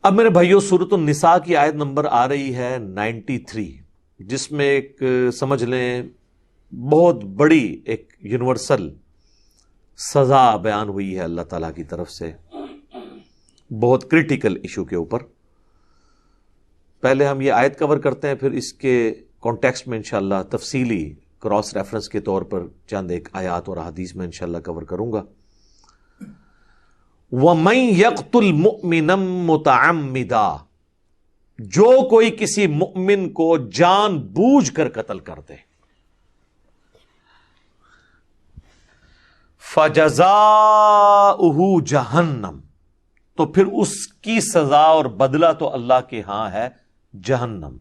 اب میرے بھائیوں سورۃ النساء کی آیت نمبر آ رہی ہے 93، جس میں ایک سمجھ لیں بہت بڑی ایک یونیورسل سزا بیان ہوئی ہے اللہ تعالیٰ کی طرف سے، بہت کریٹیکل ایشو کے اوپر۔ پہلے ہم یہ آیت کور کرتے ہیں، پھر اس کے کانٹیکسٹ میں انشاءاللہ تفصیلی کراس ریفرنس کے طور پر چند ایک آیات اور احادیث میں انشاءاللہ کور کروں گا۔ وَمَن يَقْتُلْ مُؤْمِنًا مُتَعَمِّدًا، جو کوئی کسی مؤمن کو جان بوجھ کر قتل کر دے، فَجَزَاؤُهُ جَہَنَّمْ، تو پھر اس کی سزا اور بدلہ تو اللہ کے ہاں ہے جہنم،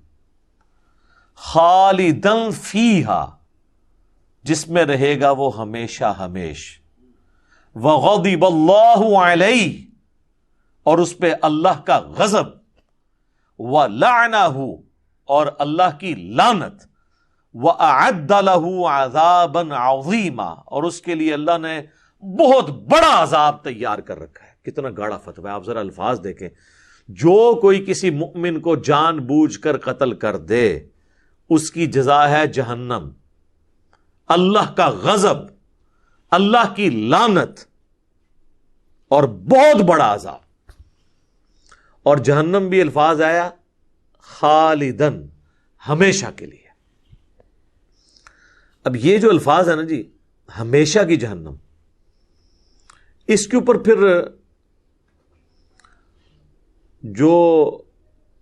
خالداً فیہا، جس میں رہے گا وہ ہمیشہ ہمیش، وغضب اللہ علیہ، اور اس پہ اللہ کا غضب، ولعنہ، اور اللہ کی لعنت، وَأَعَدَّ لَهُ عَذَابًا عَظِيمًا، اور اس کے لیے اللہ نے بہت بڑا عذاب تیار کر رکھا ہے۔ کتنا گاڑا فتویٰ ہے، آپ ذرا الفاظ دیکھیں۔ جو کوئی کسی مؤمن کو جان بوجھ کر قتل کر دے، اس کی جزا ہے جہنم، اللہ کا غضب، اللہ کی لعنت، اور بہت بڑا عذاب۔ اور جہنم بھی الفاظ آیا خالدن، ہمیشہ کے لیے۔ اب یہ جو الفاظ ہے نا جی، ہمیشہ کی جہنم، اس کے اوپر پھر جو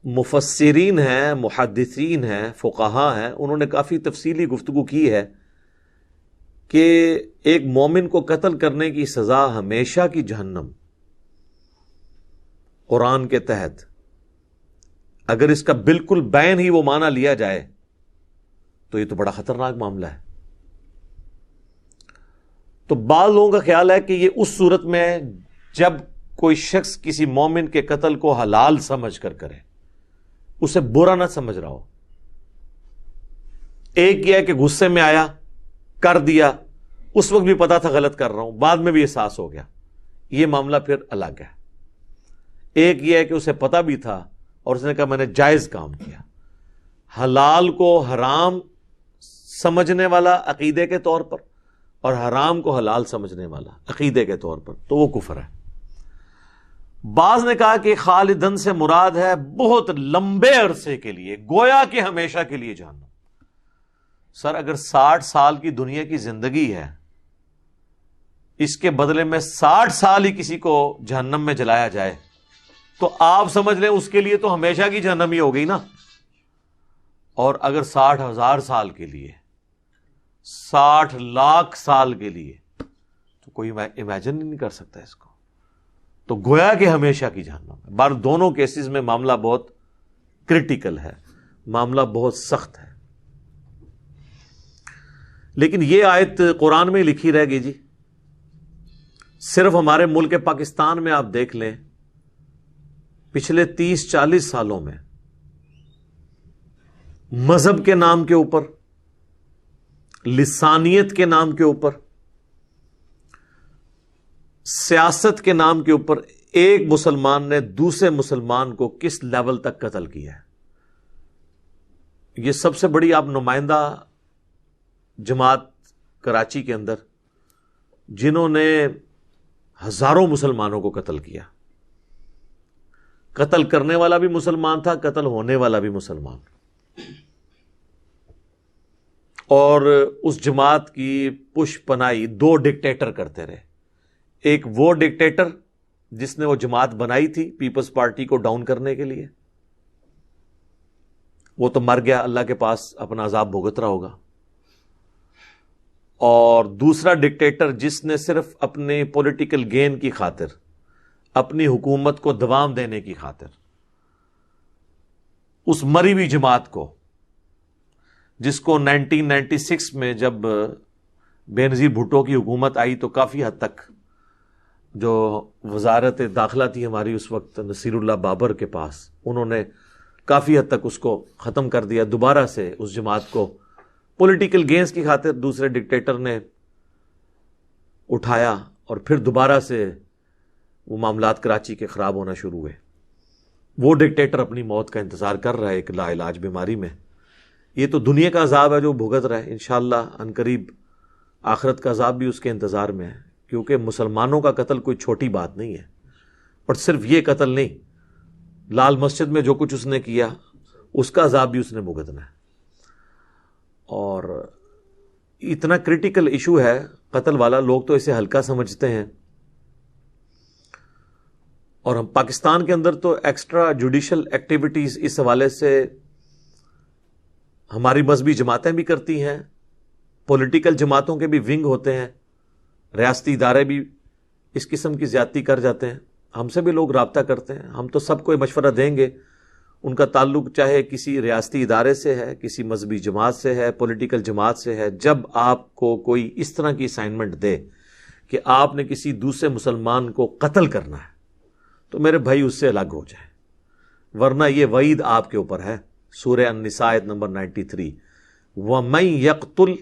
مفسرین ہیں، محدثین ہیں، فقہا ہیں، انہوں نے کافی تفصیلی گفتگو کی ہے کہ ایک مومن کو قتل کرنے کی سزا ہمیشہ کی جہنم قرآن کے تحت، اگر اس کا بالکل بین ہی وہ معنی لیا جائے تو یہ تو بڑا خطرناک معاملہ ہے۔ تو بعض لوگوں کا خیال ہے کہ یہ اس صورت میں جب کوئی شخص کسی مومن کے قتل کو حلال سمجھ کر کرے، اسے برا نہ سمجھ رہا ہو۔ ایک یہ ہے کہ غصے میں آیا، کر دیا، اس وقت بھی پتا تھا غلط کر رہا ہوں، بعد میں بھی احساس ہو گیا، یہ معاملہ پھر الگ ہے۔ ایک یہ ہے کہ اسے پتا بھی تھا اور اس نے کہا میں نے جائز کام کیا۔ حلال کو حرام سمجھنے والا عقیدے کے طور پر، اور حرام کو حلال سمجھنے والا عقیدے کے طور پر، تو وہ کفر ہے۔ بعض نے کہا کہ خالدن سے مراد ہے بہت لمبے عرصے کے لیے، گویا کہ ہمیشہ کے لیے جہنم۔ سر اگر 60 سال کی دنیا کی زندگی ہے، اس کے بدلے میں 60 سال ہی کسی کو جہنم میں جلایا جائے، تو آپ سمجھ لیں اس کے لیے تو ہمیشہ کی جہنم ہی ہو گئی نا۔ اور اگر 60,000 سال کے لیے، 60 لاکھ سال کے لیے، تو کوئی امیجن نہیں کر سکتا اس کو، تو گویا کہ ہمیشہ کی جہنم ہے۔ بار دونوں کیسز میں معاملہ بہت کریٹیکل ہے، معاملہ بہت سخت ہے۔ لیکن یہ آیت قرآن میں لکھی رہ گئی جی۔ صرف ہمارے ملک پاکستان میں آپ دیکھ لیں، پچھلے 30-40 سالوں میں مذہب کے نام کے اوپر، لسانیت کے نام کے اوپر، سیاست کے نام کے اوپر، ایک مسلمان نے دوسرے مسلمان کو کس لیول تک قتل کیا ہے۔ یہ سب سے بڑی آپ نمائندہ جماعت کراچی کے اندر، جنہوں نے ہزاروں مسلمانوں کو قتل کیا، قتل کرنے والا بھی مسلمان تھا، قتل ہونے والا بھی مسلمان، اور اس جماعت کی پش پنائی 2 ڈکٹیٹر کرتے رہے۔ ایک وہ ڈکٹیٹر جس نے وہ جماعت بنائی تھی پیپلز پارٹی کو ڈاؤن کرنے کے لیے، وہ تو مر گیا، اللہ کے پاس اپنا عذاب بھگت رہا ہوگا۔ اور دوسرا ڈکٹیٹر جس نے صرف اپنے پولیٹیکل گین کی خاطر، اپنی حکومت کو دوام دینے کی خاطر، اس مری ہوئی جماعت کو، جس کو 1996 میں جب بے نظیر بھٹو کی حکومت آئی تو کافی حد تک جو وزارت داخلہ تھی ہماری اس وقت نصیر اللہ بابر کے پاس، انہوں نے کافی حد تک اس کو ختم کر دیا۔ دوبارہ سے اس جماعت کو پولیٹیکل گینز کی خاطر دوسرے ڈکٹیٹر نے اٹھایا، اور پھر دوبارہ سے وہ معاملات کراچی کے خراب ہونا شروع ہوئے۔ وہ ڈکٹیٹر اپنی موت کا انتظار کر رہا ہے ایک لا علاج بیماری میں. یہ تو دنیا کا عذاب ہے جو بھگت رہا ہے. انشاءاللہ عنقریب آخرت کا عذاب بھی اس کے انتظار میں ہے, کیونکہ مسلمانوں کا قتل کوئی چھوٹی بات نہیں ہے. اور صرف یہ قتل نہیں, لال مسجد میں جو کچھ اس نے کیا اس کا عذاب بھی اس نے بھگتنا ہے. اور اتنا کریٹیکل ایشو ہے قتل والا, لوگ تو اسے ہلکا سمجھتے ہیں. اور ہم پاکستان کے اندر تو ایکسٹرا جوڈیشل ایکٹیویٹیز اس حوالے سے ہماری مذہبی جماعتیں بھی کرتی ہیں, پولیٹیکل جماعتوں کے بھی ونگ ہوتے ہیں, ریاستی ادارے بھی اس قسم کی زیادتی کر جاتے ہیں. ہم سے بھی لوگ رابطہ کرتے ہیں, ہم تو سب کو مشورہ دیں گے. ان کا تعلق چاہے کسی ریاستی ادارے سے ہے, کسی مذہبی جماعت سے ہے, پولیٹیکل جماعت سے ہے, جب آپ کو کوئی اس طرح کی اسائنمنٹ دے کہ آپ نے کسی دوسرے مسلمان کو قتل کرنا ہے تو میرے بھائی اس سے الگ ہو جائیں, ورنہ یہ وعید آپ کے اوپر ہے. سورہ النساء آیت نمبر 93, وَمَن يَقْتُلْ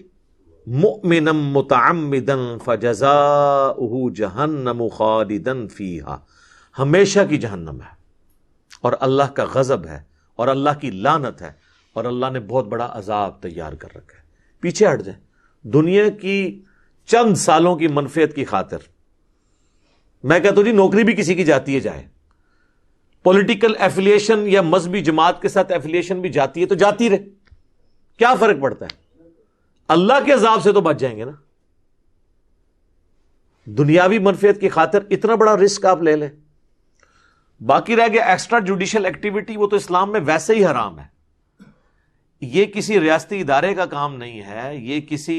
مُؤْمِنًا مُتَعَمِّدًا فَجَزَاؤُهُ جَهَنَّمُ خَالِدًا فِيهَا, ہمیشہ کی جہنم ہے اور اللہ کا غضب ہے اور اللہ کی لعنت ہے اور اللہ نے بہت بڑا عذاب تیار کر رکھا ہے. پیچھے ہٹ جائیں. دنیا کی چند سالوں کی منفعت کی خاطر میں کہتا ہوں جی نوکری بھی کسی کی جاتی ہے جائے, پولیٹیکل ایفیلیشن یا مذہبی جماعت کے ساتھ ایفیلیشن بھی جاتی ہے تو جاتی رہے, کیا فرق پڑتا ہے؟ اللہ کے عذاب سے تو بچ جائیں گے نا. دنیاوی منفعت کی خاطر اتنا بڑا رسک آپ لے لیں. باقی رہ گیا ایکسٹرا جوڈیشل ایکٹیویٹی, وہ تو اسلام میں ویسے ہی حرام ہے. یہ کسی ریاستی ادارے کا کام نہیں ہے, یہ کسی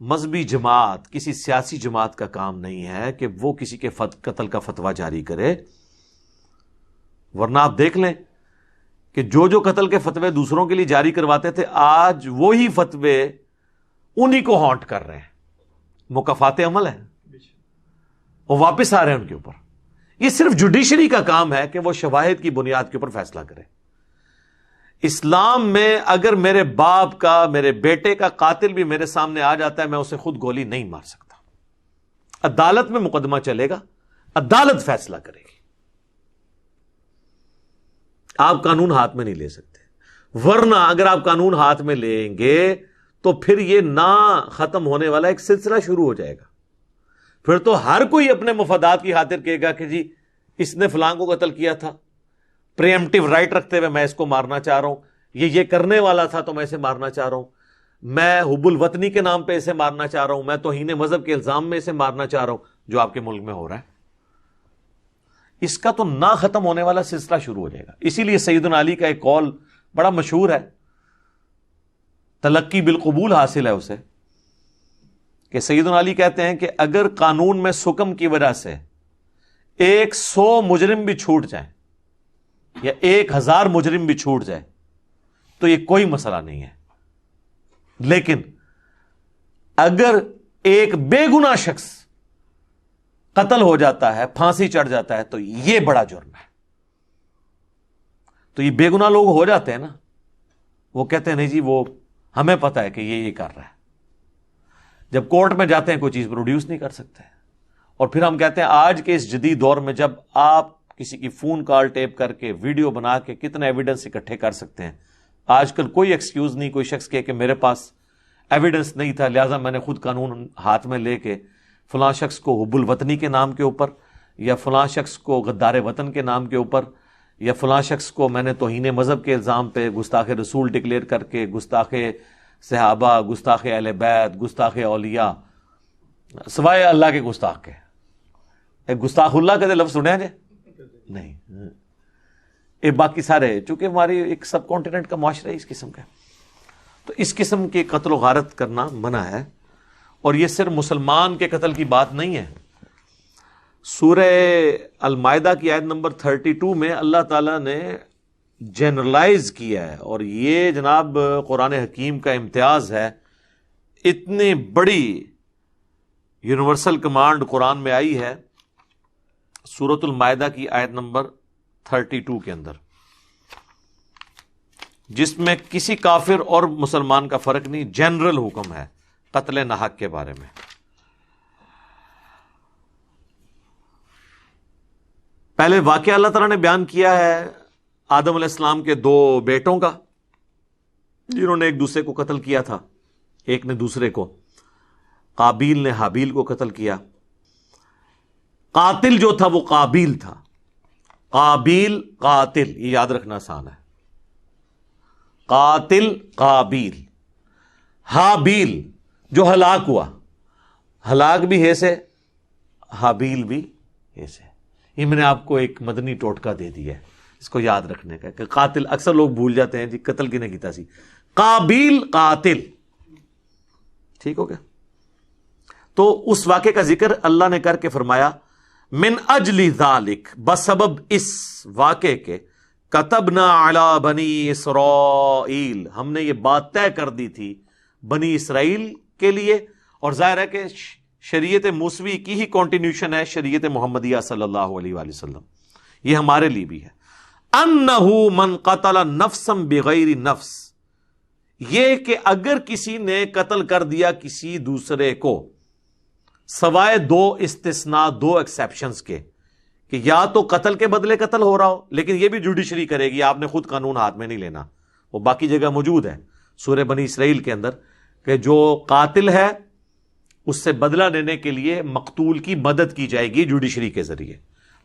مذہبی جماعت, کسی سیاسی جماعت کا کام نہیں ہے کہ وہ کسی کے قتل کا فتویٰ جاری کرے. ورنہ آپ دیکھ لیں کہ جو قتل کے فتوے دوسروں کے لیے جاری کرواتے تھے, آج وہی فتوے انہی کو ہانٹ کر رہے ہیں. مکافات عمل ہے, وہ واپس آ رہے ہیں ان کے اوپر. یہ صرف جوڈیشری کا کام ہے کہ وہ شواہد کی بنیاد کے اوپر فیصلہ کرے. اسلام میں اگر میرے باپ کا, میرے بیٹے کا قاتل بھی میرے سامنے آ جاتا ہے, میں اسے خود گولی نہیں مار سکتا. عدالت میں مقدمہ چلے گا, عدالت فیصلہ کرے گی. آپ قانون ہاتھ میں نہیں لے سکتے, ورنہ اگر آپ قانون ہاتھ میں لیں گے تو پھر یہ نہ ختم ہونے والا ایک سلسلہ شروع ہو جائے گا. پھر تو ہر کوئی اپنے مفادات کی خاطر کہے گا کہ جی اس نے فلاں کو قتل کیا تھا, پریمپٹیو رائٹ رکھتے ہوئے میں اس کو مارنا چاہ رہا ہوں, یہ کرنے والا تھا تو میں اسے مارنا چاہ رہا ہوں, میں حب الوطنی کے نام پہ اسے مارنا چاہ رہا ہوں, میں توہین مذہب کے الزام میں اسے مارنا چاہ رہا ہوں, جو آپ کے ملک میں ہو رہا ہے. اس کا تو نہ ختم ہونے والا سلسلہ شروع ہو جائے گا. اسی لیے سیدنا علی کا ایک قول بڑا مشہور ہے, تلقی بالقبول حاصل ہے اسے, کہ سیدنا علی کہتے ہیں کہ اگر قانون میں سکم کی وجہ سے 100 مجرم بھی چھوٹ جائیں یا 1000 مجرم بھی چھوٹ جائے تو یہ کوئی مسئلہ نہیں ہے. لیکن اگر ایک بے گناہ شخص قتل ہو جاتا ہے, پھانسی چڑھ جاتا ہے, تو یہ بڑا جرم ہے. تو یہ بے گناہ لوگ ہو جاتے ہیں نا, وہ کہتے ہیں نہیں جی وہ ہمیں پتا ہے کہ یہ کر رہا ہے. جب کورٹ میں جاتے ہیں کوئی چیز پروڈیوس نہیں کر سکتے. اور پھر ہم کہتے ہیں آج کے اس جدید دور میں جب آپ کسی کی فون کال ٹیپ کر کے ویڈیو بنا کے کتنے ایویڈنس اکٹھے کر سکتے ہیں, آج کل کوئی ایکسکیوز نہیں کوئی شخص کہ میرے پاس ایویڈنس نہیں تھا لہذا میں نے خود قانون ہاتھ میں لے کے فلاں شخص کو حب الوطنی کے نام کے اوپر, یا فلاں شخص کو غدار وطن کے نام کے اوپر, یا فلاں شخص کو میں نے توہین مذہب کے الزام پہ گستاخ رسول ڈکلیئر کر کے, گستاخ صحابہ, گستاخ اہل بیت, گستاخ اولیاء, سوائے اللہ کے گستاخ کے. ایک گستاخ اللہ کا لفظ سنے جے نہیں, یہ باقی سارے, چونکہ ہماری ایک سب کانٹیننٹ کا معاشرہ ہے اس قسم کا, تو اس قسم کے قتل و غارت کرنا منع ہے. اور یہ صرف مسلمان کے قتل کی بات نہیں ہے. سورہ المائدہ کی آیت نمبر 32 میں اللہ تعالیٰ نے جنرلائز کیا ہے, اور یہ جناب قرآن حکیم کا امتیاز ہے. اتنی بڑی یونیورسل کمانڈ قرآن میں آئی ہے سورۃ المائدہ کی آیت نمبر 32 کے اندر, جس میں کسی کافر اور مسلمان کا فرق نہیں, جنرل حکم ہے قتل ناحق کے بارے میں. پہلے واقعہ اللہ تعالیٰ نے بیان کیا ہے آدم علیہ السلام کے 2 بیٹوں کا جنہوں نے ایک دوسرے کو قتل کیا تھا. ایک نے دوسرے کو، قابیل نے حابیل کو قتل کیا. قاتل جو تھا وہ قابیل تھا. قابیل قاتل، یہ یاد رکھنا آسان ہے. قاتل قابیل. حابیل جو ہلاک ہوا، ہلاک بھی ہے سے، حابیل بھی ہے سے. یہ میں نے آپ کو ایک مدنی ٹوٹکا دے دیا ہے اس کو یاد رکھنے کا کہ قاتل اکثر لوگ بھول جاتے ہیں جی قتل کی نے کیتا سی. قابیل قاتل. ٹھیک ہو گیا. تو اس واقعے کا ذکر اللہ نے کر کے فرمایا من اجل ذالک، بسبب اس واقعے کے، کتبنا علی بنی اسرائیل، ہم نے یہ بات طے کر دی تھی بنی اسرائیل کے لیے. اور ظاہر ہے کہ شریعت موسوی کی ہی کنٹینیوشن ہے شریعت محمدیہ صلی اللہ علیہ وآلہ وسلم، یہ ہمارے لیے بھی ہے. انہو من قتل نفسا بغیر نفس، یہ کہ اگر کسی نے قتل کر دیا کسی دوسرے کو، سوائے 2 استثناء، 2 ایکسیپشنز کے، کہ یا تو قتل کے بدلے قتل ہو رہا ہو، لیکن یہ بھی جوڈیشری کرے گی، آپ نے خود قانون ہاتھ میں نہیں لینا، وہ باقی جگہ موجود ہے سورہ بنی اسرائیل کے اندر کہ جو قاتل ہے اس سے بدلہ لینے کے لیے مقتول کی مدد کی جائے گی جوڈیشری کے ذریعے،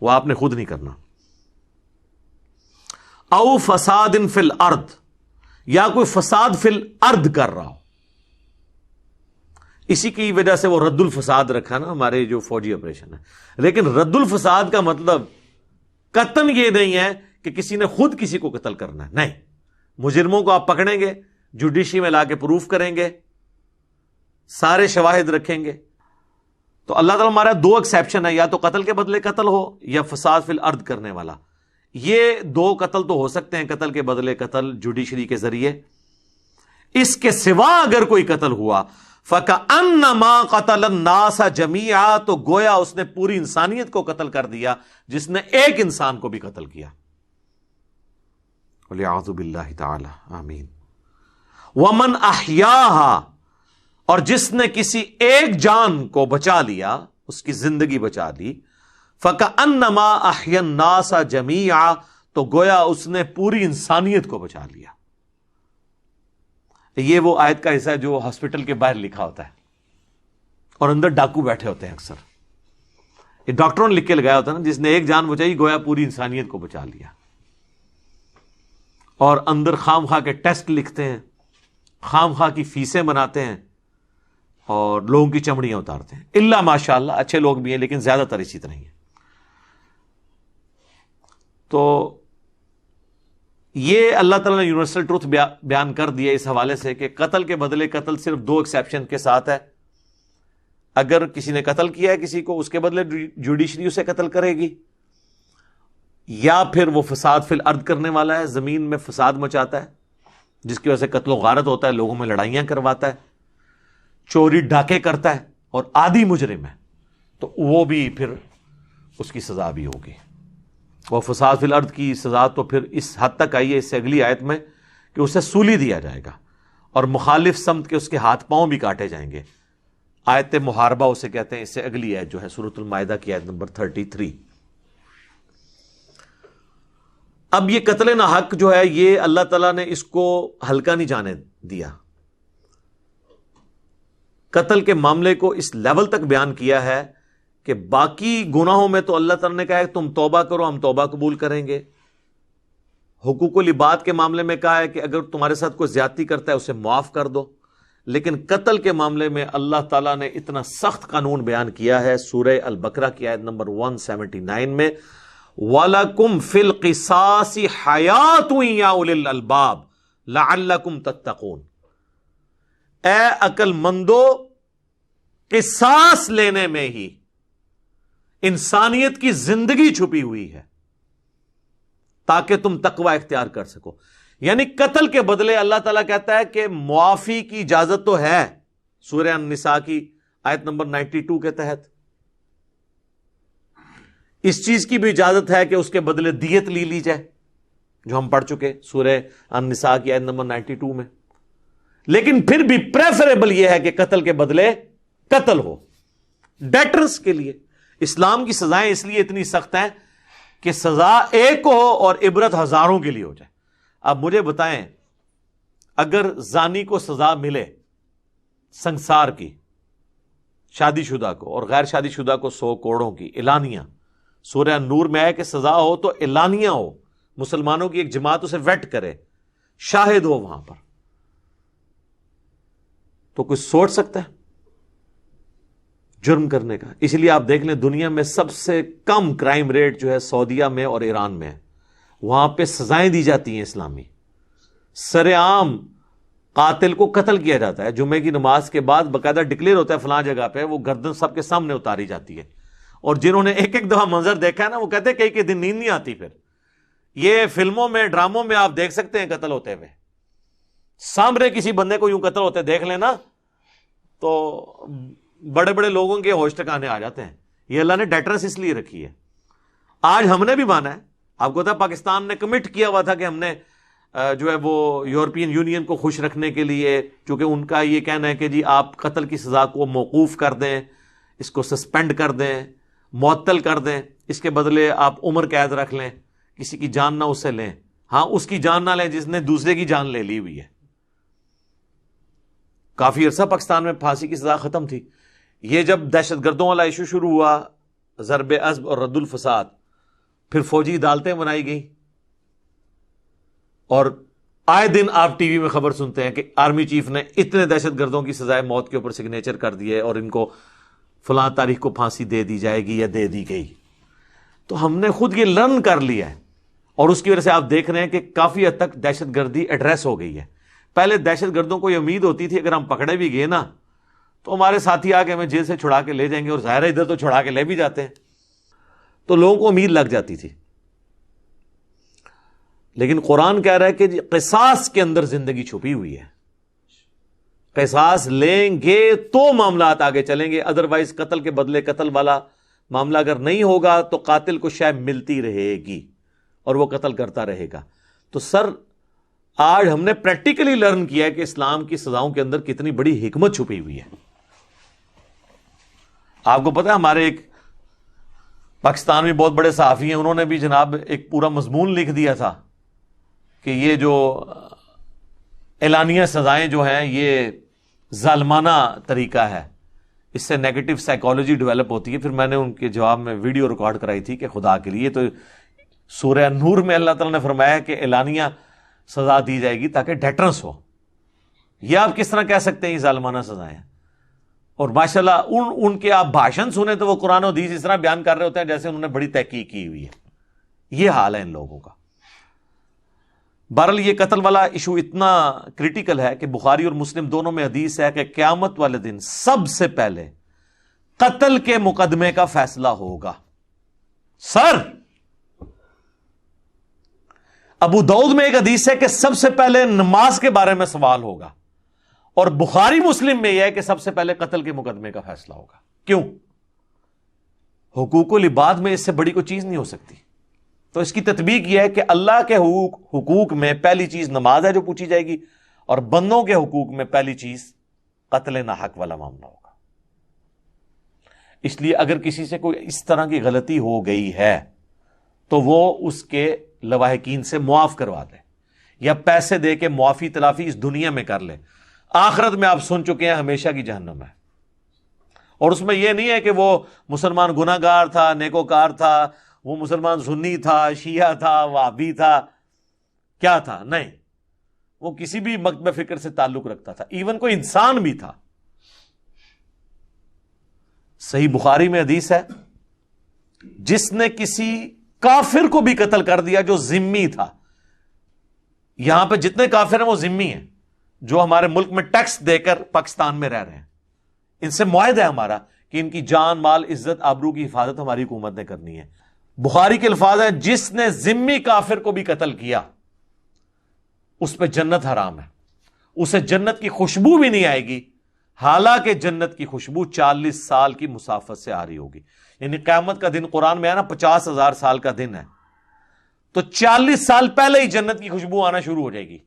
وہ آپ نے خود نہیں کرنا. او فساد فی الارض، یا کوئی فساد فی الارض کر رہا ہو. اسی کی وجہ سے وہ رد الفساد رکھا نا ہمارے جو فوجی آپریشن ہے. لیکن رد الفساد کا مطلب قطعاً یہ نہیں ہے کہ کسی نے خود کسی کو قتل کرنا ہے، نہیں. مجرموں کو آپ پکڑیں گے، جوڈیشری میں لا کے پروف کریں گے، سارے شواہد رکھیں گے. تو اللہ تعالیٰ ہمارا 2 ایکسیپشن ہے، یا تو قتل کے بدلے قتل ہو یا فساد فی الارض کرنے والا. یہ 2 قتل تو ہو سکتے ہیں، قتل کے بدلے قتل جوڈیشری کے ذریعے. اس کے سوا اگر کوئی قتل ہوا فَكَأَنَّمَا قَتَلَ النَّاسَ جَمِيعًا، تو گویا اس نے پوری انسانیت کو قتل کر دیا جس نے ایک انسان کو بھی قتل کیا. وَلِعَوْذُ بِاللَّهِ تَعَالَى آمین. وَمَنْ أَحْيَاهَا، اور جس نے کسی ایک جان کو بچا لیا، اس کی زندگی بچا لی، فَكَأَنَّمَا أَحْيَا النَّاسَ جَمِيعًا، تو گویا اس نے پوری انسانیت کو بچا لیا. یہ وہ آیت کا حصہ ہے جو ہاسپٹل کے باہر لکھا ہوتا ہے اور اندر ڈاکو بیٹھے ہوتے ہیں اکثر. یہ ڈاکٹروں نے لکھ کے لگایا ہوتا ہے نا، جس نے ایک جان بچائی گویا پوری انسانیت کو بچا لیا. اور اندر خام خواہ کے ٹیسٹ لکھتے ہیں، خام خواہ کی فیسیں بناتے ہیں اور لوگوں کی چمڑیاں اتارتے ہیں. اللہ ماشاء اللہ اچھے لوگ بھی ہیں لیکن زیادہ تر اسی طرح ہی ہیں. تو یہ اللہ تعالیٰ نے یونیورسل ٹروتھ بیان کر دیا اس حوالے سے کہ قتل کے بدلے قتل صرف 2 ایکسیپشن کے ساتھ ہے. اگر کسی نے قتل کیا ہے کسی کو، اس کے بدلے جوڈیشری اسے قتل کرے گی، یا پھر وہ فساد فی الارض کرنے والا ہے، زمین میں فساد مچاتا ہے جس کی وجہ سے قتل و غارت ہوتا ہے، لوگوں میں لڑائیاں کرواتا ہے، چوری ڈاکے کرتا ہے اور عادی مجرم ہے، تو وہ بھی پھر اس کی سزا بھی ہوگی. وہ فساد فی الارض کی سزا تو پھر اس حد تک آئی ہے اس سے اگلی آیت میں کہ اسے سولی دیا جائے گا اور مخالف سمت کے اس کے ہاتھ پاؤں بھی کاٹے جائیں گے. آیت محاربہ اسے کہتے ہیں. اس سے اگلی آیت جو ہے سورۃ المائدہ کی آیت نمبر 33. اب یہ قتل ناحق جو ہے یہ اللہ تعالیٰ نے اس کو ہلکا نہیں جانے دیا. قتل کے معاملے کو اس لیول تک بیان کیا ہے کہ باقی گناہوں میں تو اللہ تعالیٰ نے کہا ہے تم توبہ کرو، ہم توبہ قبول کریں گے. حقوق العباد کے معاملے میں کہا ہے کہ اگر تمہارے ساتھ کوئی زیادتی کرتا ہے اسے معاف کر دو. لیکن قتل کے معاملے میں اللہ تعالیٰ نے اتنا سخت قانون بیان کیا ہے سورہ البقرہ کی آیت نمبر 179 میں، وَلَكُمْ فِي الْقِصَاصِ حَيَاةٌ يَا أُولِي الْأَلْبَابِ لَعَلَّكُمْ تَتَّقُونَ. اے عقل مندو، قصاص لینے میں ہی انسانیت کی زندگی چھپی ہوئی ہے تاکہ تم تقوی اختیار کر سکو. یعنی قتل کے بدلے اللہ تعالیٰ کہتا ہے کہ معافی کی اجازت تو ہے سورہ النساء کی آیت نمبر 92 کے تحت. اس چیز کی بھی اجازت ہے کہ اس کے بدلے دیت لی جائے جو ہم پڑھ چکے سورہ النساء کی آیت نمبر 92 میں. لیکن پھر بھی پریفریبل یہ ہے کہ قتل کے بدلے قتل ہو ڈیٹرنس کے لیے. اسلام کی سزائیں اس لیے اتنی سخت ہیں کہ سزا ایک کو ہو اور عبرت ہزاروں کے لیے ہو جائے. اب مجھے بتائیں, اگر زانی کو سزا ملے سنسار کی شادی شدہ کو, اور غیر شادی شدہ کو 100 کوڑوں کی اعلانیہ, سورہ نور میں ہے کہ سزا ہو تو اعلانیہ ہو, مسلمانوں کی ایک جماعت اسے ویٹ کرے, شاہد ہو وہاں پر, تو کوئی سوچ سکتا ہے جرم کرنے کا؟ اس لیے آپ دیکھ لیں دنیا میں سب سے کم کرائم ریٹ جو ہے سعودیہ میں اور ایران میں ہے. وہاں پہ سزائیں دی جاتی ہیں اسلامی, سر عام قاتل کو قتل کیا جاتا ہے, جمعے کی نماز کے بعد باقاعدہ ڈکلیئر ہوتا ہے فلاں جگہ پہ, وہ گردن سب کے سامنے اتاری جاتی ہے. اور جنہوں نے ایک ایک دفعہ منظر دیکھا ہے نا, وہ کہتے ہیں کئی کئی دن نیند نہیں آتی. پھر یہ فلموں میں ڈراموں میں آپ دیکھ سکتے ہیں قتل ہوتے ہوئے, سامنے کسی بندے کو یوں قتل ہوتے دیکھ لینا تو بڑے بڑے لوگوں کے ہوش ٹھکانے آ جاتے ہیں. یہ اللہ نے ڈیٹرنس اس لیے رکھی ہے. آج ہم نے بھی مانا ہے, آپ کو پتا پاکستان نے کمٹ کیا ہوا تھا کہ ہم نے جو ہے وہ یورپین یونین کو خوش رکھنے کے لیے, چونکہ ان کا یہ کہنا ہے کہ جی آپ قتل کی سزا کو موقوف کر دیں, اس کو سسپینڈ کر دیں, معطل کر دیں, اس کے بدلے آپ عمر قید رکھ لیں, کسی کی جان نہ اس سے لیں. ہاں, اس کی جان نہ لیں جس نے دوسرے کی جان لے لی ہوئی ہے. کافی عرصہ پاکستان میں پھانسی کی سزا ختم تھی. یہ جب دہشت گردوں والا ایشو شروع ہوا, ضرب عصب اور رد الفساد, پھر فوجی عدالتیں بنائی گئیں, اور آئے دن آپ ٹی وی میں خبر سنتے ہیں کہ آرمی چیف نے اتنے دہشت گردوں کی سزائے موت کے اوپر سگنیچر کر دیے اور ان کو فلاں تاریخ کو پھانسی دے دی جائے گی یا دے دی گئی. تو ہم نے خود یہ لرن کر لیا ہے, اور اس کی وجہ سے آپ دیکھ رہے ہیں کہ کافی حد تک دہشت گردی ایڈریس ہو گئی ہے. پہلے دہشت گردوں کو یہ امید ہوتی تھی اگر ہم پکڑے بھی گئے نا تو ہمارے ساتھی آ کے ہمیں جیل سے چھڑا کے لے جائیں گے, اور ظاہر ہے ادھر تو چھڑا کے لے بھی جاتے ہیں, تو لوگوں کو امید لگ جاتی تھی. لیکن قرآن کہہ رہا ہے کہ قصاص کے اندر زندگی چھپی ہوئی ہے, قصاص لیں گے تو معاملات آگے چلیں گے, ادروائز قتل کے بدلے قتل والا معاملہ اگر نہیں ہوگا تو قاتل کو شے ملتی رہے گی اور وہ قتل کرتا رہے گا. تو سر آج ہم نے پریکٹیکلی لرن کیا ہے کہ اسلام کی سزاؤں کے اندر کتنی بڑی حکمت چھپی ہوئی ہے. آپ کو پتا ہے ہمارے ایک پاکستان میں بہت بڑے صحافی ہیں, انہوں نے بھی جناب ایک پورا مضمون لکھ دیا تھا کہ یہ جو اعلانیہ سزائیں جو ہیں یہ ظالمانہ طریقہ ہے, اس سے نیگیٹو سائیکالوجی ڈیولپ ہوتی ہے. پھر میں نے ان کے جواب میں ویڈیو ریکارڈ کرائی تھی کہ خدا کے لیے تو سورہ نور میں اللہ تعالیٰ نے فرمایا کہ اعلانیہ سزا دی جائے گی تاکہ ڈیٹرنس ہو. یہ آپ کس طرح کہہ سکتے ہیں یہ ظالمانہ سزائیں؟ اور ماشاءاللہ ان کے آپ بھاشن سنیں تو وہ قرآن و حدیث اس طرح بیان کر رہے ہوتے ہیں جیسے انہوں نے بڑی تحقیق کی ہوئی ہے. یہ حال ہے ان لوگوں کا. بہرحال یہ قتل والا ایشو اتنا کریٹیکل ہے کہ بخاری اور مسلم دونوں میں حدیث ہے کہ قیامت والے دن سب سے پہلے قتل کے مقدمے کا فیصلہ ہوگا. سر ابو داؤد میں ایک حدیث ہے کہ سب سے پہلے نماز کے بارے میں سوال ہوگا, اور بخاری مسلم میں یہ ہے کہ سب سے پہلے قتل کے مقدمے کا فیصلہ ہوگا. کیوں؟ حقوق العباد میں اس سے بڑی کوئی چیز نہیں ہو سکتی. تو اس کی تطبیق یہ ہے کہ اللہ کے حقوق میں پہلی چیز نماز ہے جو پوچھی جائے گی, اور بندوں کے حقوق میں پہلی چیز قتل ناحق والا معاملہ ہوگا. اس لیے اگر کسی سے کوئی اس طرح کی غلطی ہو گئی ہے تو وہ اس کے لواحقین سے معاف کروا دے, یا پیسے دے کے معافی تلافی اس دنیا میں کر لے. آخرت میں آپ سن چکے ہیں ہمیشہ کی جہنم ہے. اور اس میں یہ نہیں ہے کہ وہ مسلمان گناہ گار تھا, نیکوکار تھا, وہ مسلمان سنی تھا, شیعہ تھا, وہابی تھا, کیا تھا, نہیں, وہ کسی بھی مکتب فکر سے تعلق رکھتا تھا, ایون کوئی انسان بھی تھا. صحیح بخاری میں حدیث ہے جس نے کسی کافر کو بھی قتل کر دیا جو ذمی تھا. یہاں پہ جتنے کافر ہیں وہ ذمی ہیں جو ہمارے ملک میں ٹیکس دے کر پاکستان میں رہ رہے ہیں. ان سے معاہدہ ہے ہمارا کہ ان کی جان, مال, عزت, آبرو کی حفاظت ہماری حکومت نے کرنی ہے. بخاری کے الفاظ ہیں جس نے ذمی کافر کو بھی قتل کیا اس پہ جنت حرام ہے, اسے جنت کی خوشبو بھی نہیں آئے گی, حالانکہ جنت کی خوشبو 40 سال کی مسافت سے آ رہی ہوگی. یعنی قیامت کا دن قرآن میں ہے نا 50,000 سال کا دن ہے, تو 40 سال پہلے ہی جنت کی خوشبو آنا شروع ہو جائے گی.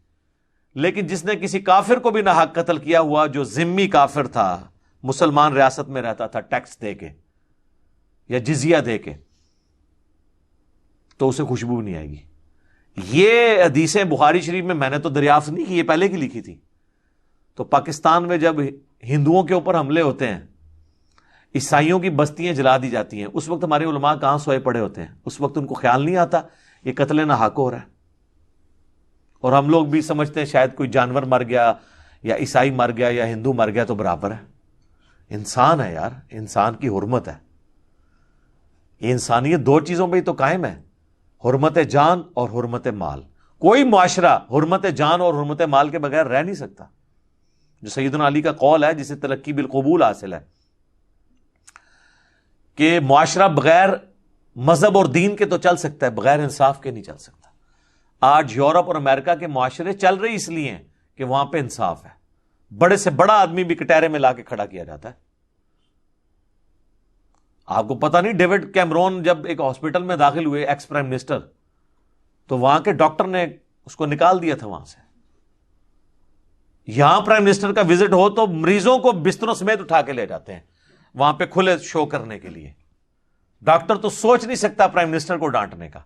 لیکن جس نے کسی کافر کو بھی ناحق قتل کیا ہوا جو ذمی کافر تھا, مسلمان ریاست میں رہتا تھا ٹیکس دے کے یا جزیہ دے کے, تو اسے خوشبو نہیں آئے گی. یہ حدیثیں بخاری شریف میں نے تو دریافت نہیں کی، یہ پہلے کی لکھی تھی. تو پاکستان میں جب ہندوؤں کے اوپر حملے ہوتے ہیں، عیسائیوں کی بستیاں جلا دی جاتی ہیں، اس وقت ہمارے علماء کہاں سوئے پڑے ہوتے ہیں؟ اس وقت ان کو خیال نہیں آتا یہ قتل ناحق ہو رہا ہے. اور ہم لوگ بھی سمجھتے ہیں شاید کوئی جانور مر گیا یا عیسائی مر گیا یا ہندو مر گیا تو برابر ہے. انسان ہے یار، انسان کی حرمت ہے. یہ انسانیت دو چیزوں پہ ہی تو قائم ہے، حرمت جان اور حرمت مال. کوئی معاشرہ حرمت جان اور حرمت مال کے بغیر رہ نہیں سکتا. جو سیدنا علی کا قول ہے جسے تلقی بالقبول حاصل ہے کہ معاشرہ بغیر مذہب اور دین کے تو چل سکتا ہے، بغیر انصاف کے نہیں چل سکتا. آج یورپ اور امریکہ کے معاشرے چل رہے اس لیے ہیں کہ وہاں پہ انصاف ہے. بڑے سے بڑا آدمی بھی کٹہرے میں لا کے کھڑا کیا جاتا ہے. آپ کو پتا نہیں ڈیوڈ کیمرون جب ایک ہاسپٹل میں داخل ہوئے ایکس پرائم منسٹر، تو وہاں کے ڈاکٹر نے اس کو نکال دیا تھا وہاں سے. یہاں پرائم منسٹر کا وزٹ ہو تو مریضوں کو بستروں سمیت اٹھا کے لے جاتے ہیں وہاں پہ کھلے شو کرنے کے لیے. ڈاکٹر تو سوچ نہیں سکتا پرائم منسٹر کو ڈانٹنے کا،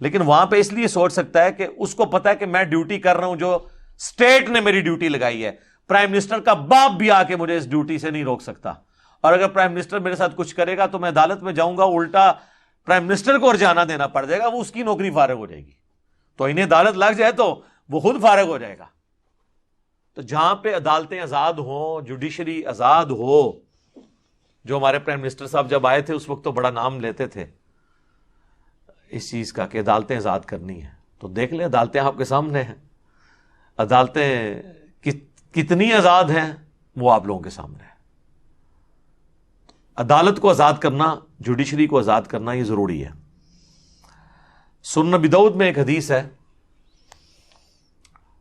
لیکن وہاں پہ اس لیے سوچ سکتا ہے کہ اس کو پتا ہے کہ میں ڈیوٹی کر رہا ہوں جو اسٹیٹ نے میری ڈیوٹی لگائی ہے. پرائم منسٹر کا باپ بھی آ کے مجھے اس ڈیوٹی سے نہیں روک سکتا. اور اگر پرائم منسٹر میرے ساتھ کچھ کرے گا تو میں عدالت میں جاؤں گا، الٹا پرائم منسٹر کو ارجانہ دینا پڑ جائے گا، وہ اس کی نوکری فارغ ہو جائے گی. تو انہیں عدالت لگ جائے تو وہ خود فارغ ہو جائے گا. تو جہاں پہ عدالتیں آزاد ہوں، جوڈیشری آزاد ہو، جو ہمارے پرائم منسٹر صاحب جب آئے تھے اس وقت تو بڑا نام لیتے تھے اس چیز کا کہ عدالتیں آزاد کرنی ہیں. تو دیکھ لیں عدالتیں آپ کے سامنے ہیں. عدالتیں کتنی آزاد ہیں وہ آپ لوگوں کے سامنے ہے. عدالت کو آزاد کرنا، جوڈیشری کو آزاد کرنا یہ ضروری ہے. سنن ابی داؤد میں ایک حدیث ہے،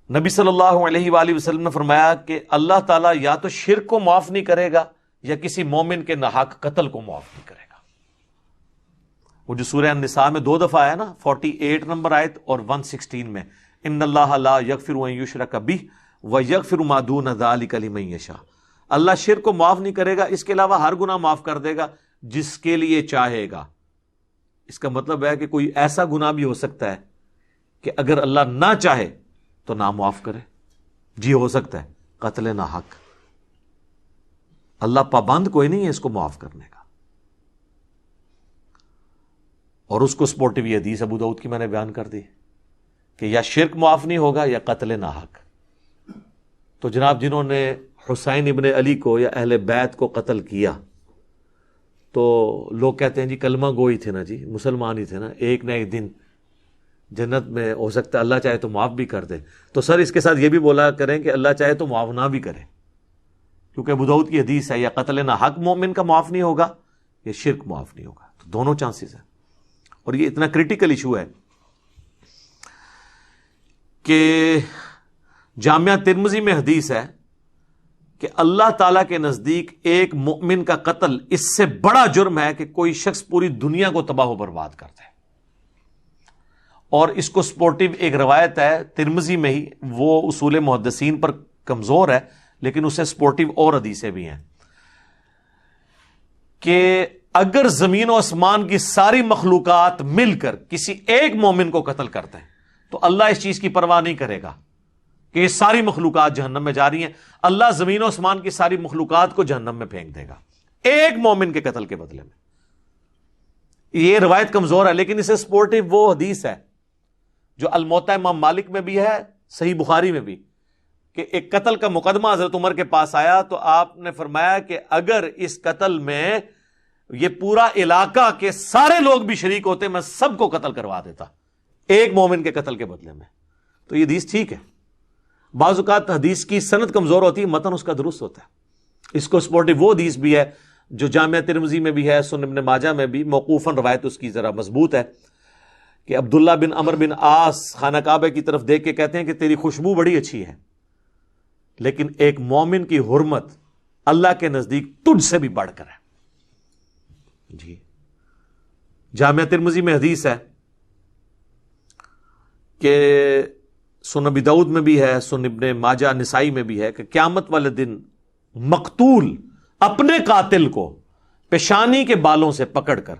نبی صلی اللہ علیہ وآلہ وسلم نے فرمایا کہ اللہ تعالیٰ یا تو شرک کو معاف نہیں کرے گا یا کسی مومن کے ناحق قتل کو معاف نہیں کرے گا. وہ جو سورہ النساء میں 2 دفعہ آیا نا، 48 نمبر آیت اور 116 میں، ان اللہ لا یغفر ان یشرک بہ ویغفر ما دون ذلک لمن یشاء. اللہ شرک کو معاف نہیں کرے گا، اس کے علاوہ ہر گناہ معاف کر دے گا جس کے لیے چاہے گا. اس کا مطلب ہے کہ کوئی ایسا گناہ بھی ہو سکتا ہے کہ اگر اللہ نہ چاہے تو نہ معاف کرے. جی ہو سکتا ہے قتل ناحق. اللہ پابند کوئی نہیں ہے اس کو معاف کرنے کا. اور اس کو سپورٹو یہ حدیث ابو داؤد کی میں نے بیان کر دی کہ یا شرک معاف نہیں ہوگا یا قتل ناحق. تو جناب جنہوں نے حسین ابن علی کو یا اہل بیت کو قتل کیا تو لوگ کہتے ہیں جی کلمہ گوئی تھے نا، جی مسلمان ہی تھے نا، ایک نہ ایک دن جنت میں ہو سکتا ہے اللہ چاہے تو معاف بھی کر دے. تو سر اس کے ساتھ یہ بھی بولا کریں کہ اللہ چاہے تو معاف نہ بھی کرے، کیونکہ ابو داؤد کی حدیث ہے یا قتل ناحق مومن کا معاف نہیں ہوگا یا شرک معاف نہیں ہوگا. تو دونوں چانسز ہیں. اور یہ اتنا کریٹیکل ایشو ہے کہ جامعہ ترمذی میں حدیث ہے کہ اللہ تعالیٰ کے نزدیک ایک مومن کا قتل اس سے بڑا جرم ہے کہ کوئی شخص پوری دنیا کو تباہ و برباد کرتا ہے. اور اس کو سپورٹو ایک روایت ہے ترمذی میں ہی، وہ اصول محدثین پر کمزور ہے لیکن اسے سپورٹو اور حدیثیں بھی ہیں کہ اگر زمین و آسمان کی ساری مخلوقات مل کر کسی ایک مومن کو قتل کرتے ہیں تو اللہ اس چیز کی پرواہ نہیں کرے گا کہ یہ ساری مخلوقات جہنم میں جا رہی ہیں. اللہ زمین و آسمان کی ساری مخلوقات کو جہنم میں پھینک دے گا ایک مومن کے قتل کے بدلے میں. یہ روایت کمزور ہے لیکن اسے سپورٹو وہ حدیث ہے جو الموطا امام مالک میں بھی ہے، صحیح بخاری میں بھی، کہ ایک قتل کا مقدمہ حضرت عمر کے پاس آیا تو آپ نے فرمایا کہ اگر اس قتل میں یہ پورا علاقہ کے سارے لوگ بھی شریک ہوتے میں سب کو قتل کروا دیتا ایک مومن کے قتل کے بدلے میں. تو یہ حدیث ٹھیک ہے. بعض اوقات حدیث کی سند کمزور ہوتی ہے، متن اس کا درست ہوتا ہے. اس کو سپورٹو وہ حدیث بھی ہے جو جامعہ ترمذی میں بھی ہے، سنن ابن ماجہ میں بھی موقوفاً روایت اس کی ذرا مضبوط ہے کہ عبداللہ بن عمر بن عاص خانہ کعبہ کی طرف دیکھ کے کہتے ہیں کہ تیری خوشبو بڑی اچھی ہے لیکن ایک مومن کی حرمت اللہ کے نزدیک تجھ سے بھی بڑھ کر ہے. جی جامعہ ترمذی میں حدیث ہے کہ سنن ابی داؤد میں بھی ہے، سنن ابن ماجہ نسائی میں بھی ہے کہ قیامت والے دن مقتول اپنے قاتل کو پیشانی کے بالوں سے پکڑ کر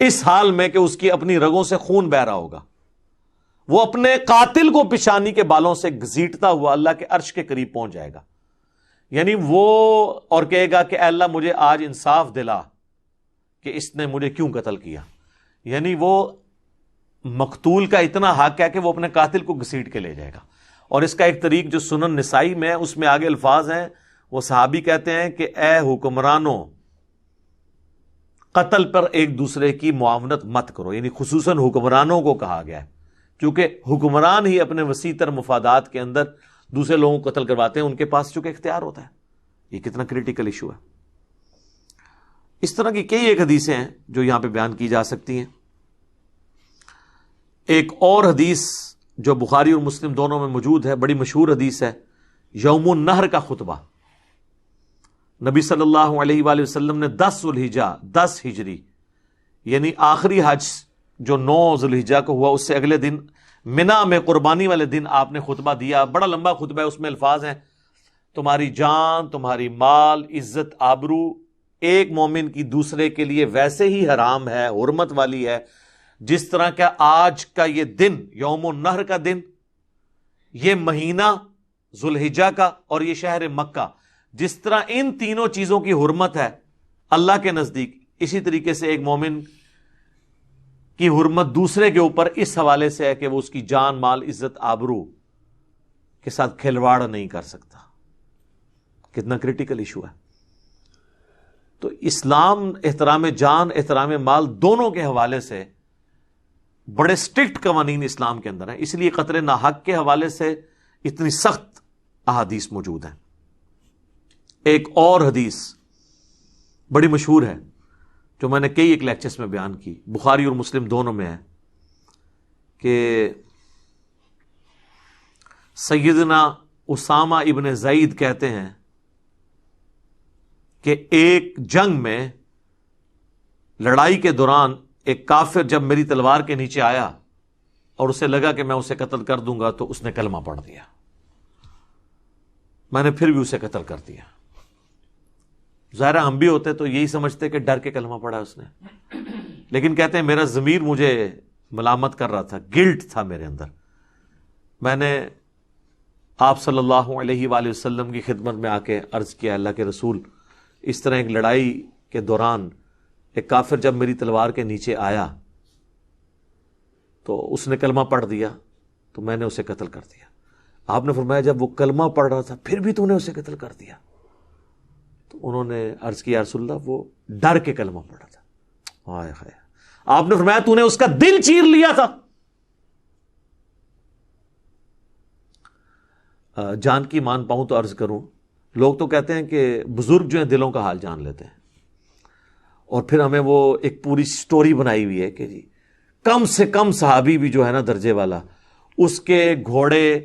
اس حال میں کہ اس کی اپنی رگوں سے خون بہ رہا ہوگا، وہ اپنے قاتل کو پیشانی کے بالوں سے گھسیٹتا ہوا اللہ کے عرش کے قریب پہنچ جائے گا. یعنی وہ اور کہے گا کہ اے اللہ مجھے آج انصاف دلا کہ اس نے مجھے کیوں قتل کیا. یعنی وہ مقتول کا اتنا حق ہے کہ وہ اپنے قاتل کو گھسیٹ کے لے جائے گا. اور اس کا ایک طریق جو سنن نسائی میں ہے اس میں آگے الفاظ ہیں، وہ صحابی کہتے ہیں کہ اے حکمرانوں، قتل پر ایک دوسرے کی معاونت مت کرو. یعنی خصوصاً حکمرانوں کو کہا گیا ہے، کیونکہ حکمران ہی اپنے وسیع تر مفادات کے اندر دوسرے لوگوں کو قتل کرواتے ہیں، ان کے پاس چونکہ اختیار ہوتا ہے. یہ کتنا کریٹیکل ایشو ہے. اس طرح کی کئی ایک حدیثیں ہیں جو یہاں پہ بیان کی جا سکتی ہیں. ایک اور حدیث جو بخاری اور مسلم دونوں میں موجود ہے، بڑی مشہور حدیث ہے، یوم النحر کا خطبہ. نبی صلی اللہ علیہ وآلہ وسلم نے 10 ذوالحجہ 10 ہجری یعنی آخری حج جو 9 ذوالحجہ کو ہوا، اس سے اگلے دن منا میں قربانی والے دن آپ نے خطبہ دیا. بڑا لمبا خطبہ ہے، اس میں الفاظ ہیں تمہاری جان، تمہاری مال، عزت، آبرو ایک مومن کی دوسرے کے لیے ویسے ہی حرام ہے، حرمت والی ہے، جس طرح کا آج کا یہ دن یوم النحر کا دن، یہ مہینہ ذوالحجہ کا اور یہ شہر مکہ، جس طرح ان تینوں چیزوں کی حرمت ہے اللہ کے نزدیک، اسی طریقے سے ایک مومن کی حرمت دوسرے کے اوپر اس حوالے سے ہے کہ وہ اس کی جان، مال، عزت، آبرو کے ساتھ کھلواڑ نہیں کر سکتا. کتنا کریٹیکل ایشو ہے. تو اسلام احترام جان، احترام مال دونوں کے حوالے سے بڑے سٹرکٹ قوانین اسلام کے اندر ہیں. اس لیے قتل ناحق کے حوالے سے اتنی سخت احادیث موجود ہیں. ایک اور حدیث بڑی مشہور ہے جو میں نے کئی ایک لیکچرز میں بیان کی، بخاری اور مسلم دونوں میں ہے، کہ سیدنا اسامہ ابن زید کہتے ہیں کہ ایک جنگ میں لڑائی کے دوران ایک کافر جب میری تلوار کے نیچے آیا اور اسے لگا کہ میں اسے قتل کر دوں گا تو اس نے کلمہ پڑھ دیا. میں نے پھر بھی اسے قتل کر دیا. ظاہر ہم بھی ہوتے تو یہی سمجھتے کہ ڈر کے کلمہ پڑھا اس نے، لیکن کہتے ہیں میرا ضمیر مجھے ملامت کر رہا تھا، گلٹ تھا میرے اندر. میں نے آپ صلی اللہ علیہ وآلہ وسلم کی خدمت میں آ کے عرض کیا، اللہ کے رسول، اس طرح ایک لڑائی کے دوران ایک کافر جب میری تلوار کے نیچے آیا تو اس نے کلمہ پڑھ دیا تو میں نے اسے قتل کر دیا. آپ نے فرمایا جب وہ کلمہ پڑھ رہا تھا پھر بھی تو نے اسے قتل کر دیا؟ تو انہوں نے عرض کیا یا رسول اللہ وہ ڈر کے کلمہ پڑھا تھا. ہائے ہائے. آپ نے فرمایا تو نے اس کا دل چیر لیا تھا. جان کی مان پاؤں تو عرض کروں، لوگ تو کہتے ہیں کہ بزرگ جو ہیں دلوں کا حال جان لیتے ہیں، اور پھر ہمیں وہ ایک پوری سٹوری بنائی ہوئی ہے کہ جی کم سے کم صحابی بھی جو ہے نا درجے والا، اس کے گھوڑے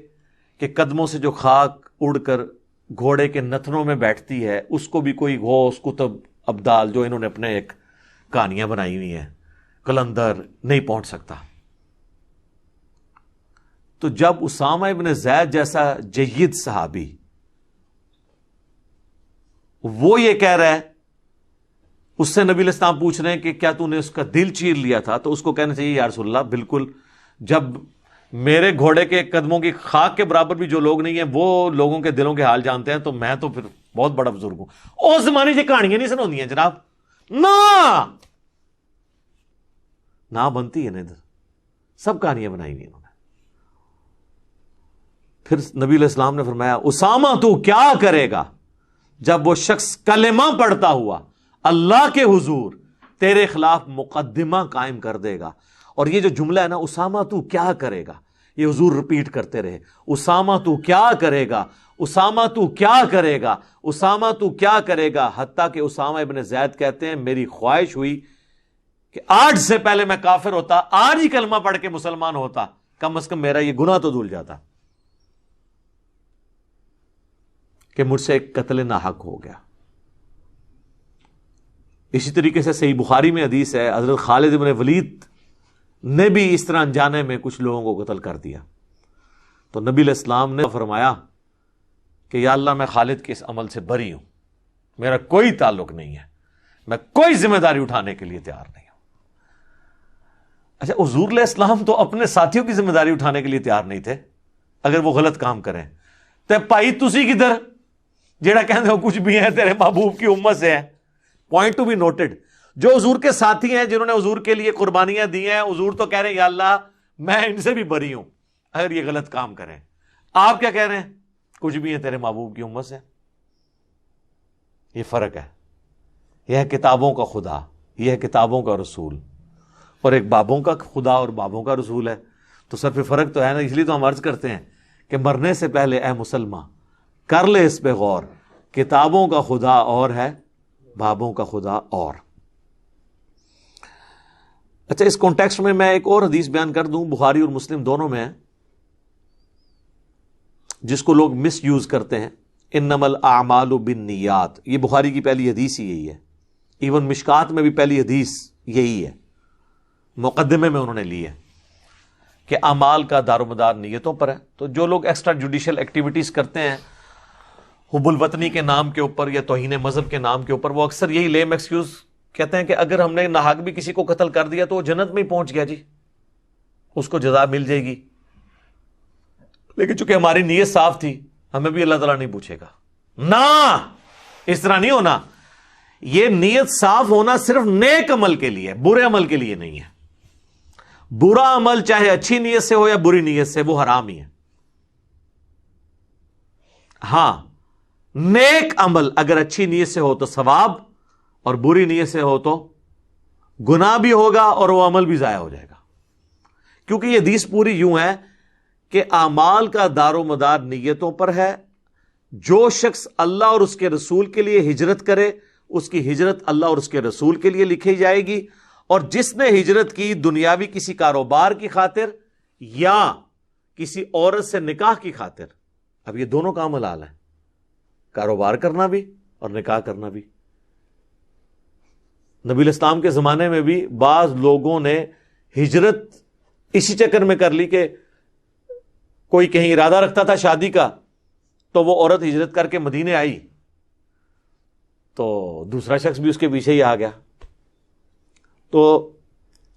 کے قدموں سے جو خاک اڑ کر گھوڑے کے نتنوں میں بیٹھتی ہے اس کو بھی کوئی غوث کتب ابدال جو انہوں نے اپنے ایک کہانیاں بنائی ہوئی ہیں کلندر نہیں پہنچ سکتا. تو جب اسامہ ابن زید جیسا جید صحابی وہ یہ کہہ رہا ہے، اس سے نبی علیہ السلام پوچھ رہے ہیں کہ کیا تو نے اس کا دل چیر لیا تھا، تو اس کو کہنا چاہیے یا رسول اللہ بالکل، جب میرے گھوڑے کے قدموں کی خاک کے برابر بھی جو لوگ نہیں ہیں وہ لوگوں کے دلوں کے حال جانتے ہیں تو میں تو پھر بہت بڑا بزرگ ہوں. اس زمانے سے کہانیاں نہیں سنائی ہیں جناب، نہ بنتی ہے نا، ادھر سب کہانیاں بنائی ہوئی انہوں نے. پھر نبی علیہ السلام نے فرمایا اسامہ تو کیا کرے گا جب وہ شخص کلمہ پڑھتا ہوا اللہ کے حضور تیرے خلاف مقدمہ قائم کر دے گا. اور یہ جو جملہ ہے نا اسامہ تو کیا کرے گا، یہ حضور رپیٹ کرتے رہے، اسامہ تو کیا کرے گا، اسامہ تو کیا کرے گا، اسامہ تو کیا کرے گا، حتیٰ کہ اسامہ ابن زید کہتے ہیں میری خواہش ہوئی کہ آج سے پہلے میں کافر ہوتا، آج ہی کلمہ پڑھ کے مسلمان ہوتا، کم از کم میرا یہ گناہ تو دھل جاتا کہ مجھ سے ایک قتل ناحق ہو گیا. اسی طریقے سے صحیح بخاری میں حدیث ہے، حضرت خالد بن ولید نے بھی اس طرح انجانے میں کچھ لوگوں کو قتل کر دیا. تو نبی علیہ السلام نے فرمایا کہ یا اللہ میں خالد کے اس عمل سے بری ہوں، میرا کوئی تعلق نہیں ہے، میں کوئی ذمہ داری اٹھانے کے لیے تیار نہیں ہوں. اچھا حضور علیہ السلام تو اپنے ساتھیوں کی ذمہ داری اٹھانے کے لیے تیار نہیں تھے اگر وہ غلط کام کریں. تے بھائی تسی کدھر جیڑا کہندے ہو کچھ بھی ہے تیرے محبوب کی امت سے ہے. Point to be noted. جو حضور کے ساتھی ہیں جنہوں نے حضور کے لیے قربانیاں دی ہیں, حضور تو کہہ رہے ہیں یا اللہ میں ان سے بھی بری ہوں اگر یہ غلط کام کریں. آپ کیا کہہ رہے ہیں؟ کچھ بھی ہے تیرے محبوب کی امت سے. یہ فرق ہے. یہ ہے کتابوں کا خدا, یہ ہے کتابوں کا رسول, اور ایک بابوں کا خدا اور بابوں کا رسول ہے. تو سر پہ فرق تو ہے نا. اس لیے تو ہم عرض کرتے ہیں کہ مرنے سے پہلے اے مسلمان کر لے اس پہ غور, کتابوں کا خدا اور ہے, بابوں کا خدا اور. اچھا اس کانٹیکسٹ میں میں ایک اور حدیث بیان کر دوں, بخاری اور مسلم دونوں میں ہے, جس کو لوگ مس یوز کرتے ہیں. انما الاعمال بالنیات, یہ بخاری کی پہلی حدیث ہی یہی ہے. ایون مشکات میں بھی پہلی حدیث یہی ہے, مقدمے میں انہوں نے لی ہے کہ اعمال کا دار و مدار نیتوں پر ہے. تو جو لوگ ایکسٹرا جوڈیشل ایکٹیویٹیز کرتے ہیں حب الوطنی کے نام کے اوپر یا توہین مذہب کے نام کے اوپر, وہ اکثر یہی لیم ایکسکیوز کہتے ہیں کہ اگر ہم نے ناحق بھی کسی کو قتل کر دیا تو وہ جنت میں ہی پہنچ گیا جی, اس کو جزا مل جائے گی. لیکن چونکہ ہماری نیت صاف تھی ہمیں بھی اللہ تعالیٰ نہیں پوچھے گا. نہ, اس طرح نہیں ہونا. یہ نیت صاف ہونا صرف نیک عمل کے لیے, برے عمل کے لیے نہیں ہے. برا عمل چاہے اچھی نیت سے ہو یا بری نیت سے, وہ حرام ہی ہے. ہاں نیک عمل اگر اچھی نیت سے ہو تو ثواب, اور بری نیت سے ہو تو گناہ بھی ہوگا اور وہ عمل بھی ضائع ہو جائے گا. کیونکہ یہ حدیث پوری یوں ہے کہ اعمال کا دار و مدار نیتوں پر ہے. جو شخص اللہ اور اس کے رسول کے لیے ہجرت کرے اس کی ہجرت اللہ اور اس کے رسول کے لیے لکھی جائے گی, اور جس نے ہجرت کی دنیاوی کسی کاروبار کی خاطر یا کسی عورت سے نکاح کی خاطر, اب یہ دونوں کام حلال ہیں, کاروبار کرنا بھی اور نکاح کرنا بھی. نبی الاسلام کے زمانے میں بھی بعض لوگوں نے ہجرت اسی چکر میں کر لی کہ کوئی کہیں ارادہ رکھتا تھا شادی کا, تو وہ عورت ہجرت کر کے مدینے آئی تو دوسرا شخص بھی اس کے پیچھے ہی آ گیا. تو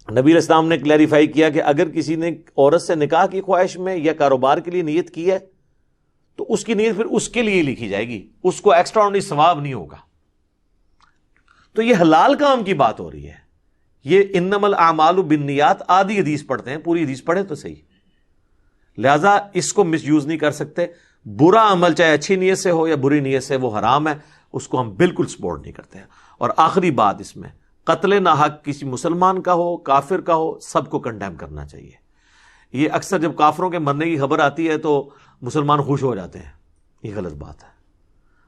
نبی الاسلام نے کلیریفائی کیا کہ اگر کسی نے عورت سے نکاح کی خواہش میں یا کاروبار کے لیے نیت کی ہے تو اس کی نیت پھر اس کے لیے لکھی جائے گی, اس کو ایکسٹرا آرڈنری ثواب نہیں ہوگا. تو یہ حلال کام کی بات ہو رہی ہے. یہ انما الاعمال بالنیات آدھی حدیث پڑھتے ہیں, پوری حدیث پڑھیں تو صحیح. لہذا اس کو مس یوز نہیں کر سکتے. برا عمل چاہے اچھی نیت سے ہو یا بری نیت سے وہ حرام ہے, اس کو ہم بالکل سپورٹ نہیں کرتے ہیں. اور آخری بات اس میں, قتل ناحق کسی مسلمان کا ہو کافر کا ہو, سب کو کنڈیم کرنا چاہیے. یہ اکثر جب کافروں کے مرنے کی خبر آتی ہے تو مسلمان خوش ہو جاتے ہیں, یہ غلط بات ہے.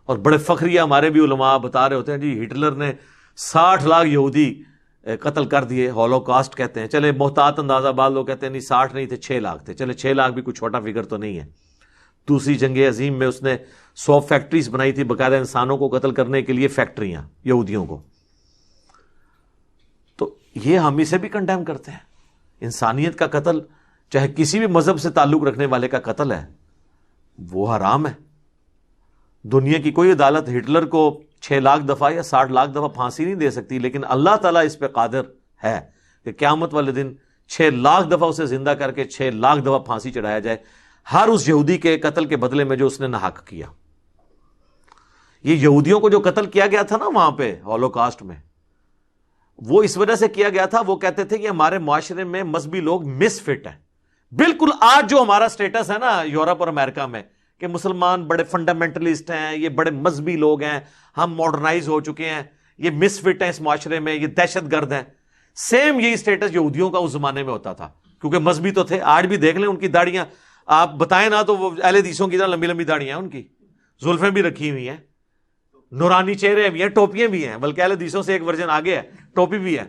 اور بڑے فخریہ ہمارے بھی علماء بتا رہے ہوتے ہیں جی ہٹلر نے 60 لاکھ یہودی قتل کر دیے, ہولوکاسٹ کہتے ہیں. چلے محتاط اندازہ بعض لوگ کہتے ہیں نہیں 60 نہیں تھے 6 لاکھ تھے. چلے 6 لاکھ بھی کوئی چھوٹا فگر تو نہیں ہے. دوسری جنگ عظیم میں اس نے 100 فیکٹریز بنائی تھی, باقاعدہ انسانوں کو قتل کرنے کے لیے فیکٹریاں یہودیوں کو. تو یہ ہم اسے بھی کنڈیم کرتے ہیں. انسانیت کا قتل چاہے کسی بھی مذہب سے تعلق رکھنے والے کا قتل ہے وہ حرام ہے. دنیا کی کوئی عدالت ہٹلر کو 6 لاکھ دفعہ یا 60 لاکھ دفعہ پھانسی نہیں دے سکتی, لیکن اللہ تعالیٰ اس پہ قادر ہے کہ قیامت والے دن 6 لاکھ دفعہ اسے زندہ کر کے 6 لاکھ دفعہ پھانسی چڑھایا جائے ہر اس یہودی کے قتل کے بدلے میں جو اس نے ناحق کیا. یہ یہودیوں کو جو قتل کیا گیا تھا نا وہاں پہ ہولوکاسٹ میں, وہ اس وجہ سے کیا گیا تھا, وہ کہتے تھے کہ ہمارے معاشرے میں مذہبی لوگ مس فٹ ہیں. بالکل آج جو ہمارا سٹیٹس ہے نا یورپ اور امریکہ میں کہ مسلمان بڑے فنڈامنٹلسٹ ہیں, یہ بڑے مذہبی لوگ ہیں, ہم ماڈرنائز ہو چکے ہیں, یہ مس فٹ ہیں اس معاشرے میں, یہ دہشت گرد ہیں. سیم یہی سٹیٹس یہودیوں کا اس زمانے میں ہوتا تھا کیونکہ مذہبی تو تھے. آج بھی دیکھ لیں ان کی داڑیاں آپ بتائیں نا تو وہ اہل حدیثوں کی طرح لمبی لمبی داڑیاں ہیں, ان کی زلفیں بھی رکھی ہوئی ہیں, نورانی چہرے بھی ہیں, ٹوپیاں بھی ہیں, بلکہ اہل حدیثوں سے ایک ورژن آگے ہے, ٹوپی بھی ہے.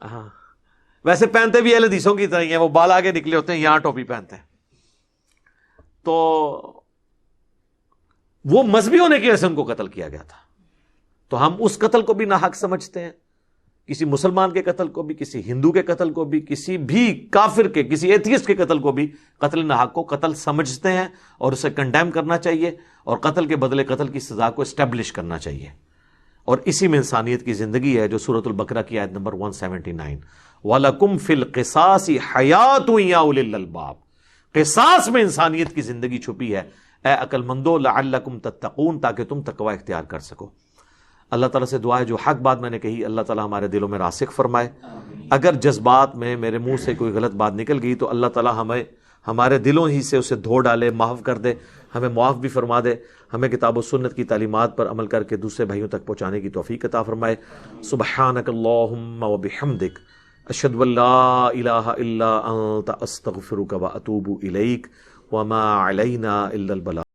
ہاں ویسے پہنتے بھی اہل حدیثوں کی طرح ہی ہیں, وہ بال آگے نکلے ہوتے ہیں, یہاں ٹوپی پہنتے ہیں. تو وہ مذہبی ہونے کی وجہ سے ان کو قتل کیا گیا تھا. تو ہم اس قتل کو بھی ناحق سمجھتے ہیں, کسی مسلمان کے قتل کو بھی, کسی ہندو کے قتل کو بھی, کسی بھی کافر کے, کسی ایتھیسٹ کے قتل کو بھی قتل ناحق کو قتل سمجھتے ہیں اور اسے کنڈیم کرنا چاہیے اور قتل کے بدلے قتل کی سزا کو اسٹیبلش کرنا چاہیے. اور اسی میں انسانیت کی زندگی ہے جو سورۃ البقرہ کی آیت نمبر 179. وَلَكُمْ فِي الْقِصَاصِ حَيَاةٌ يَا أُولِي الْأَلْبَابِ، قصاص میں انسانیت کی زندگی چھپی ہے اے عقل مندو، لعلکم تتقون، تاکہ تم تقوی اختیار کر سکو۔ اللہ تعالیٰ سے دعا ہے جو حق بات میں نے کہی اللہ تعالیٰ ہمارے دلوں میں راسخ فرمائے، اگر جذبات میں میرے منہ سے کوئی غلط بات نکل گئی تو اللہ تعالیٰ ہمیں ہمارے دلوں ہی سے اسے دھو ڈالے، معاف کر دے، ہمیں معاف بھی فرما دے، ہمیں کتاب و سنت کی تعلیمات پر عمل کر کے دوسرے بھائیوں تک پہنچانے کی توفیق عطا فرمائے۔ سبحانک اللہم وبحمدک، اشہد ان لا الہ الا انت، استغفرک واتوب الیک، وما علینا الا البلاغ۔